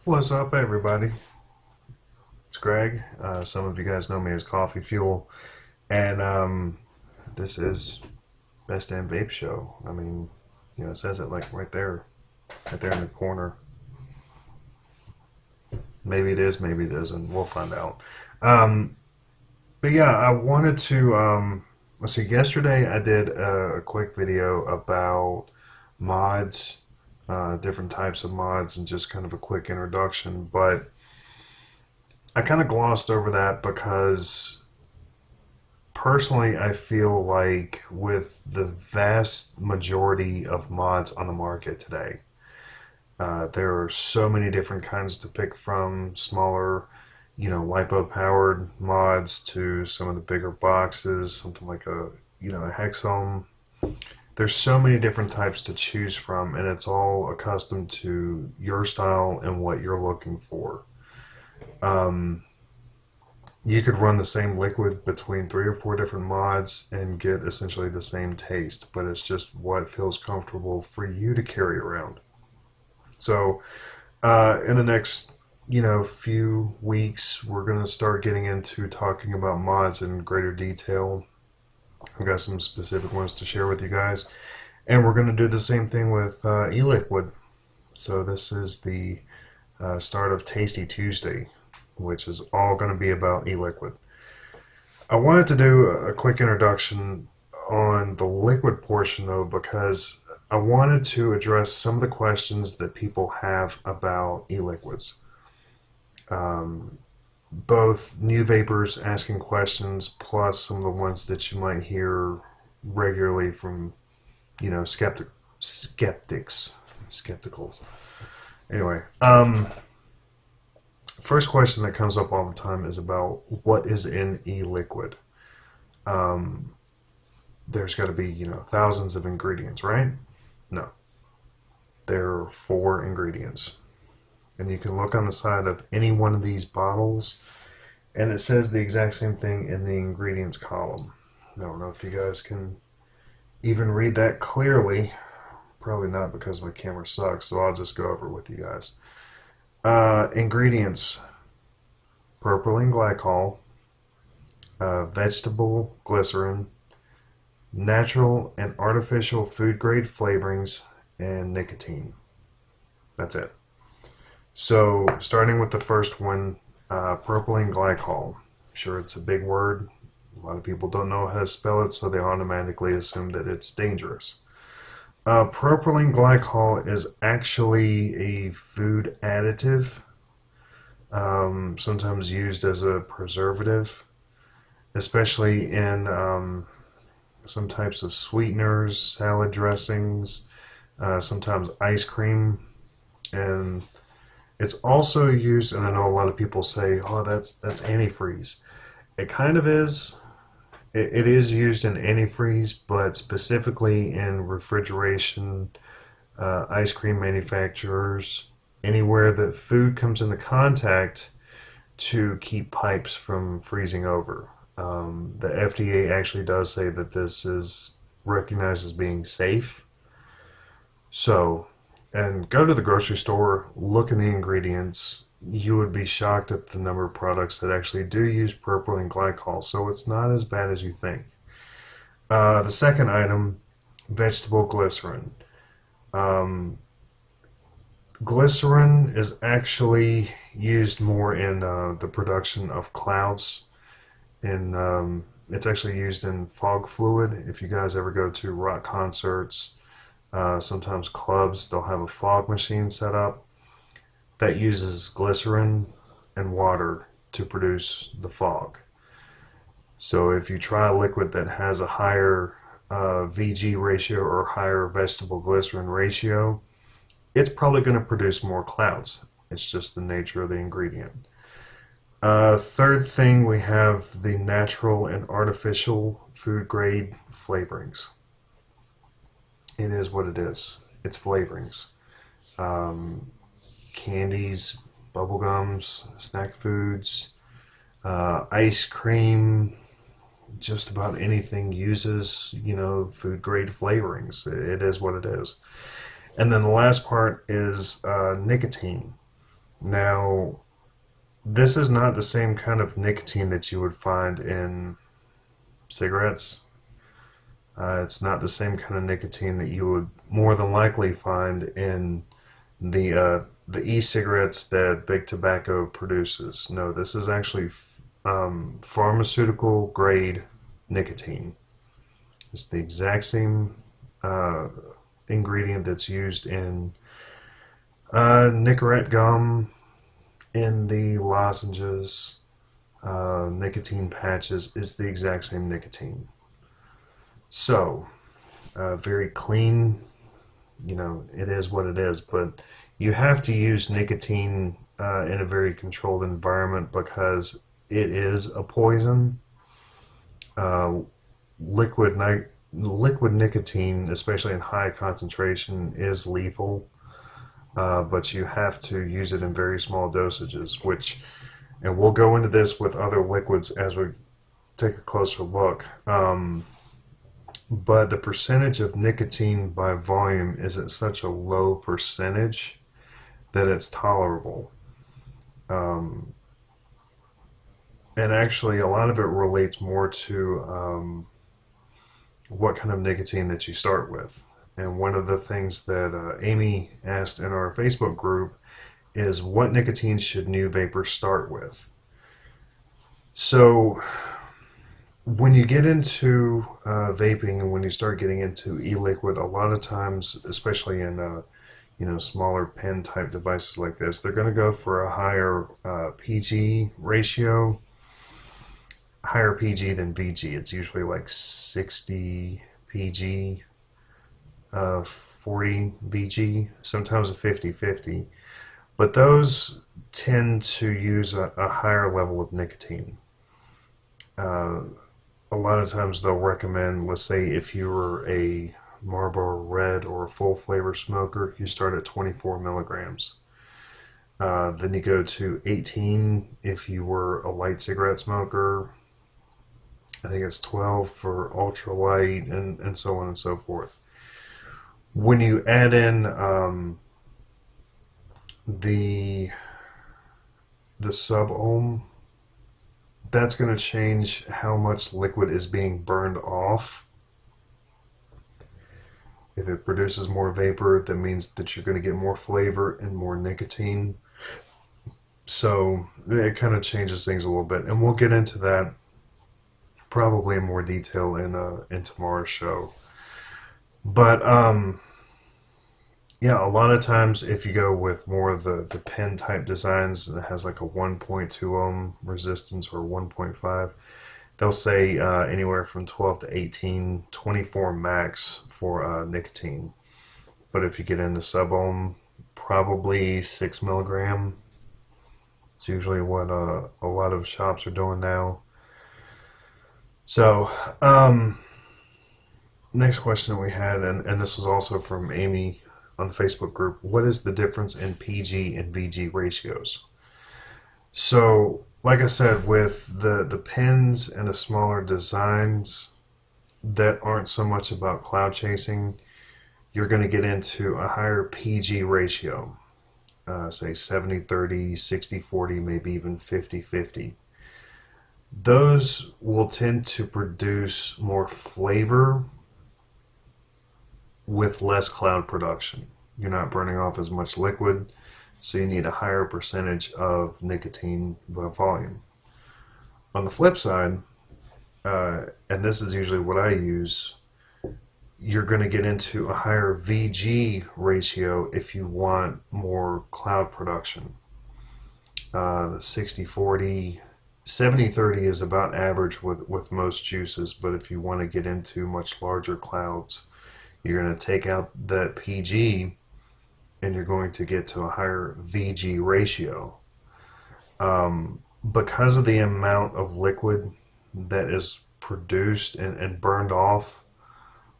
What's up, everybody? It's Greg. Some of you guys know me as Coffee Fuel, and this is Best Damn Vape Show. I mean, it says it like right there in the corner. Maybe it is, maybe it isn't. We'll find out. Um, but yeah, I wanted to let's see. Yesterday, I did a quick video about mods, different types of mods, and just kind of a quick introduction, but I kind of glossed over that because personally, I feel like with the vast majority of mods on the market today, there are so many different kinds to pick from, smaller, lipo powered mods to some of the bigger boxes, something like a hexome. There's so many different types to choose from, and it's all accustomed to your style and what you're looking for. Um, you could run the same liquid between three or four different mods and get essentially the same taste, but it's just what feels comfortable for you to carry around. So, in the next, few weeks, we're going to start getting into talking about mods in greater detail. I've got some specific ones to share with you guys, and we're going to do the same thing with e-liquid. So this is the start of Tasty Tuesday, which is all going to be about e-liquid. I wanted to do a quick introduction on the liquid portion though, because I wanted to address some of the questions that people have about e-liquids. Both new vapors asking questions, plus some of the ones that you might hear regularly from, skepticals. Anyway, first question that comes up all the time is about what is in e-liquid. Um, there's got to be, thousands of ingredients, right? No, there are four ingredients. And you can look on the side of any one of these bottles, and it says the exact same thing in the ingredients column. I don't know if you guys can even read that clearly. Probably not because my camera sucks, so I'll just go over it with you guys. Ingredients: propylene glycol, vegetable glycerin, natural and artificial food grade flavorings, and nicotine. That's it. So, starting with the first one, propylene glycol. I'm sure it's a big word. A lot of people don't know how to spell it, so they automatically assume that it's dangerous. Propylene glycol is actually a food additive, sometimes used as a preservative, especially in some types of sweeteners, salad dressings, sometimes ice cream, and it's also used, and I know a lot of people say, "Oh, that's antifreeze." It kind of is. It is used in antifreeze, but specifically in refrigeration, ice cream manufacturers, anywhere that food comes into contact to keep pipes from freezing over. The FDA actually does say that this is recognized as being safe. So, and go to the grocery store, look in the ingredients. You would be shocked at the number of products that actually do use propylene glycol, so it's not as bad as you think. The second item, vegetable glycerin. Um, Glycerin is actually used more in the production of clouds, and it's actually used in fog fluid. If you guys ever go to rock concerts, sometimes clubs, they'll have a fog machine set up that uses glycerin and water to produce the fog. So if you try a liquid that has a higher VG ratio or higher vegetable glycerin ratio, it's probably going to produce more clouds. It's just the nature of the ingredient. Third thing, we have the natural and artificial food grade flavorings. It is what it is. It's flavorings. Candies, bubble gums, snack foods, ice cream, just about anything uses, food grade flavorings. It is what it is. And then the last part is nicotine. Now, this is not the same kind of nicotine that you would find in cigarettes. It's not the same kind of nicotine that you would more than likely find in the e-cigarettes that Big Tobacco produces. No, this is actually pharmaceutical grade nicotine. It's the exact same uh, ingredient that's used in Nicorette gum, in the lozenges, nicotine patches. Is the exact same nicotine. So, very clean. It is what it is, but you have to use nicotine in a very controlled environment because it is a poison. Uh, liquid liquid nicotine, especially in high concentration, is lethal, but you have to use it in very small dosages. And we'll go into this with other liquids as we take a closer look. But the percentage of nicotine by volume is at such a low percentage that it's tolerable. Um, and actually, a lot of it relates more to what kind of nicotine that you start with. And one of the things that Amy asked in our Facebook group is, what nicotine should new vapors start with? So when you get into vaping and when you start getting into e-liquid, a lot of times, especially in smaller pen type devices like this, they're going to go for a higher PG ratio, higher PG than VG. It's usually like 60 PG, 40 VG, sometimes a 50-50. But those tend to use a higher level of nicotine. Uh, a lot of times they'll recommend, let's say if you were a Marlboro Red or a full flavor smoker, you start at 24 milligrams. Then you go to 18 if you were a light cigarette smoker. I think it's 12 for ultralight, and so on and so forth. When you add in the sub-ohm, that's going to change how much liquid is being burned off. If it produces more vapor, that means that you're going to get more flavor and more nicotine. So it kind of changes things a little bit, and we'll get into that probably in more detail in tomorrow's show. But yeah, a lot of times if you go with more of the pen type designs that has like a 1.2 ohm resistance or 1.5, they'll say anywhere from 12 to 18, 24 max for nicotine. But if you get into sub ohm, probably 6 milligram. It's usually what a lot of shops are doing now. So, next question that we had, and this was also from Amy on the Facebook group: what is the difference in PG and VG ratios? So, like I said, with the pens and the smaller designs that aren't so much about cloud chasing, you're going to get into a higher PG ratio, say 70-30, 60-40, maybe even 50-50. Those will tend to produce more flavor with less cloud production. You're not burning off as much liquid, so you need a higher percentage of nicotine by volume. On the flip side, and this is usually what I use, you're going to get into a higher VG ratio if you want more cloud production. The 60-40, 70-30 is about average with most juices, but if you want to get into much larger clouds, you're going to take out that PG and you're going to get to a higher VG ratio. Because of the amount of liquid that is produced and burned off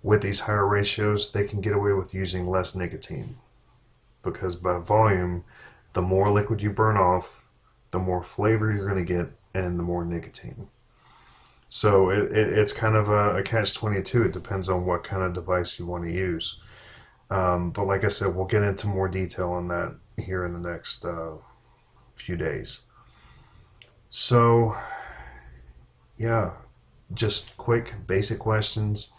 with these higher ratios, they can get away with using less nicotine. Because by volume, the more liquid you burn off, the more flavor you're going to get and the more nicotine. So it's kind of a catch-22. It depends on what kind of device you want to use. But like I said, we'll get into more detail on that here in the next few days. So yeah, just quick basic questions.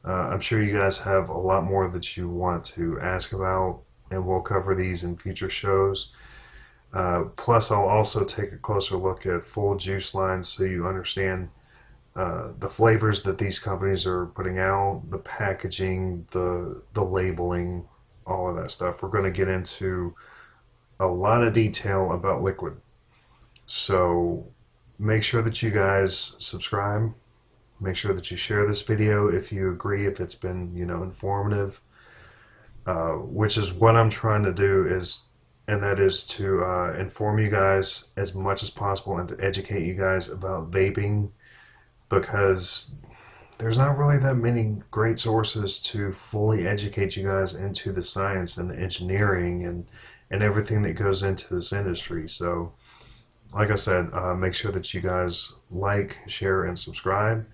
I'm sure you guys have a lot more that you want to ask about, and we'll cover these in future shows. Plus, I'll also take a closer look at full juice lines so you understand the flavors that these companies are putting out, the packaging, the labeling, all of that stuff. We're going to get into a lot of detail about liquid. So make sure that you guys subscribe. Make sure that you share this video if you agree, if it's been, informative, which is what I'm trying to do and that is to inform you guys as much as possible and to educate you guys about vaping, because there's not really that many great sources to fully educate you guys into the science and the engineering and everything that goes into this industry. So like I said, make sure that you guys like, share, and subscribe,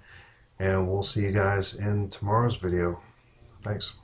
and we'll see you guys in tomorrow's video. Thanks.